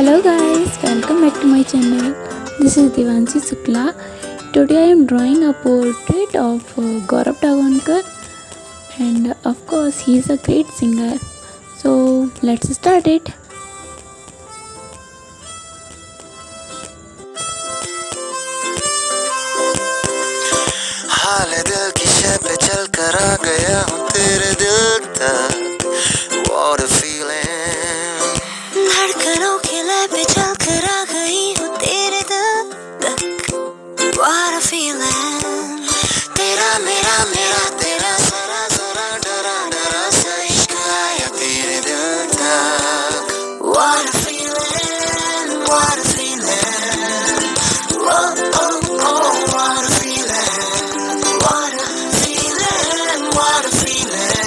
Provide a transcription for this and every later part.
Hello guys, welcome back to my channel. This is Dewanshi Shukla. Today I am drawing a portrait of GAURAV DAGAONKar, and of course he is a great singer. So let's start it. हाल दिल की शय पे चल कर आ गया हूँ तेरे दिल तक What a feeling धड़कनों के लय पे चल कर आ गई हूँ तेरे दिल तक What a feeling तेरा मेरा मेरा तेरा जरा जरा डरा डरा सा इश्क आया तेरे दिल तक What a feeling What a feeling Oh oh oh what a feeling What a feeling, what a feeling.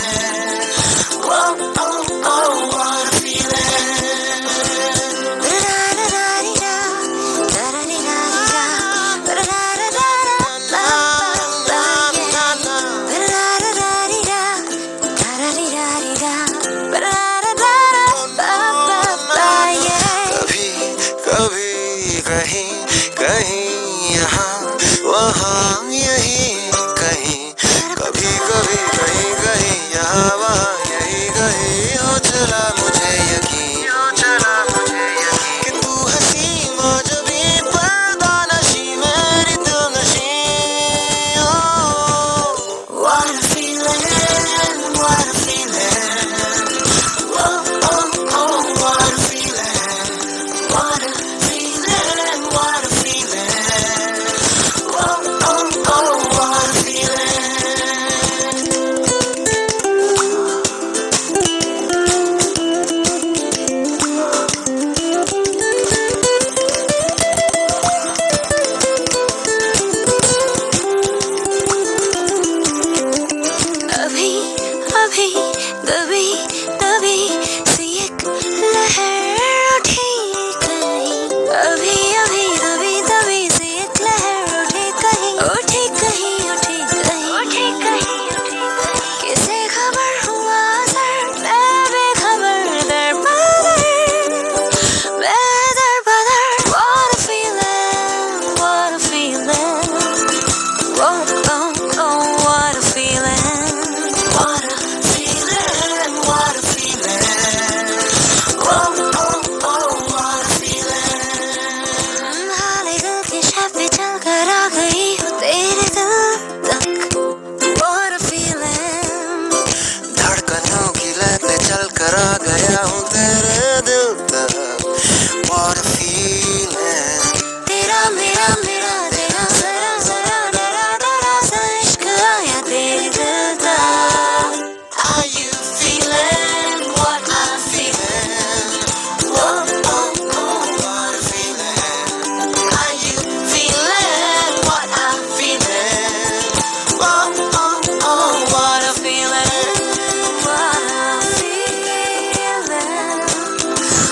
Whoa, oh, oh, what a feeling. Da-da-da-da-dee-da, da-da-dee-da-dee-da, da-da-da-da-da-da, da-da-da-da-dee-da, da-da-dee-da-dee-da, da-da-da-da-da, yeah. कभी कभी कहीं कहीं यहाँ वहाँ यहीं कहीं कभी कभी कहीं कहीं यहाँ वहाँ यहीं कहीं हो चला मुझे यकीन कि तू हंसी मौजूदी पर्दा नशी मेरी दिल नशी What a feeling What a feeling Oh oh oh what a feeling What a feeling What a feeling Oh oh oh what a feeling अभी अभी दबी दबी सी एक लहर उठी कहीं अभी अभी दबी दबी सी एक लहर उठी कहीं उठी कहीं उठी कहीं उठी कहीं उठी कहीं किसे खबर हुआ सर मैं बेखबर दर बदर What a feeling What a feeling Whoa, oh, oh, what a feeling What a feeling What a feeling Whoa, oh, oh, what a feeling हाले दिल की शय पे चल कर आ गई हूँ तेरे दिल तक What a feeling धड़कनों की लय पे चल कर आ गया हूँ तेरे दिल तक What a feeling तेरा मेरा मेरा तेरा जरा जरा डरा डरा सा इश्क आया तेरे दिल तक How you feeling What I'm feeling Oh oh oh what a feeling How you feeling What I'm feeling Oh oh oh what a feeling What a feeling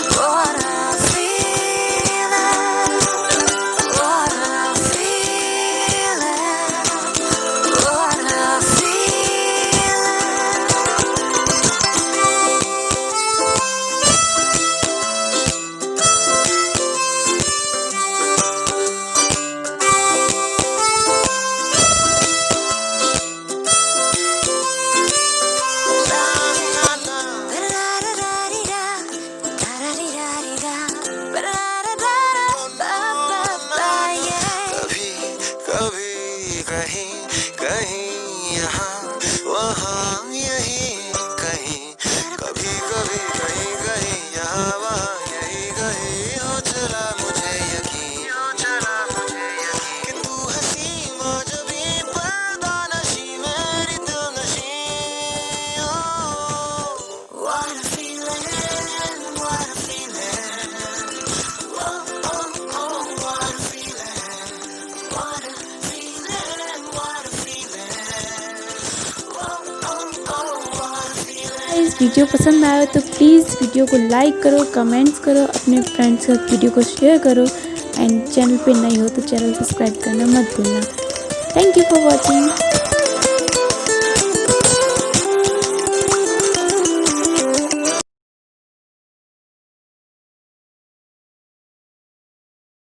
What a feeling What a feeling What a कभी कभी कहीं कहीं यहाँ वहाँ यहीं कहीं कभी कभी कहीं कहीं यहाँ वहाँ यहीं कहीं हो चला मुझे यकीन कि तू हंसी मौजूदी पर्दा नशी मेरी दिल नशी What a feeling What a feeling Oh oh oh what a feeling What a feeling What a feeling Oh oh oh what a feeling इस वीडियो पसंद आया तो प्लीज़ वीडियो को लाइक करो, कमेंट्स करो, अपने फ्रेंड्स के साथ वीडियो को शेयर करो एंड चैनल पे नई हो तो चैनल सब्सक्राइब करना मत भूलना। Thank you for watching.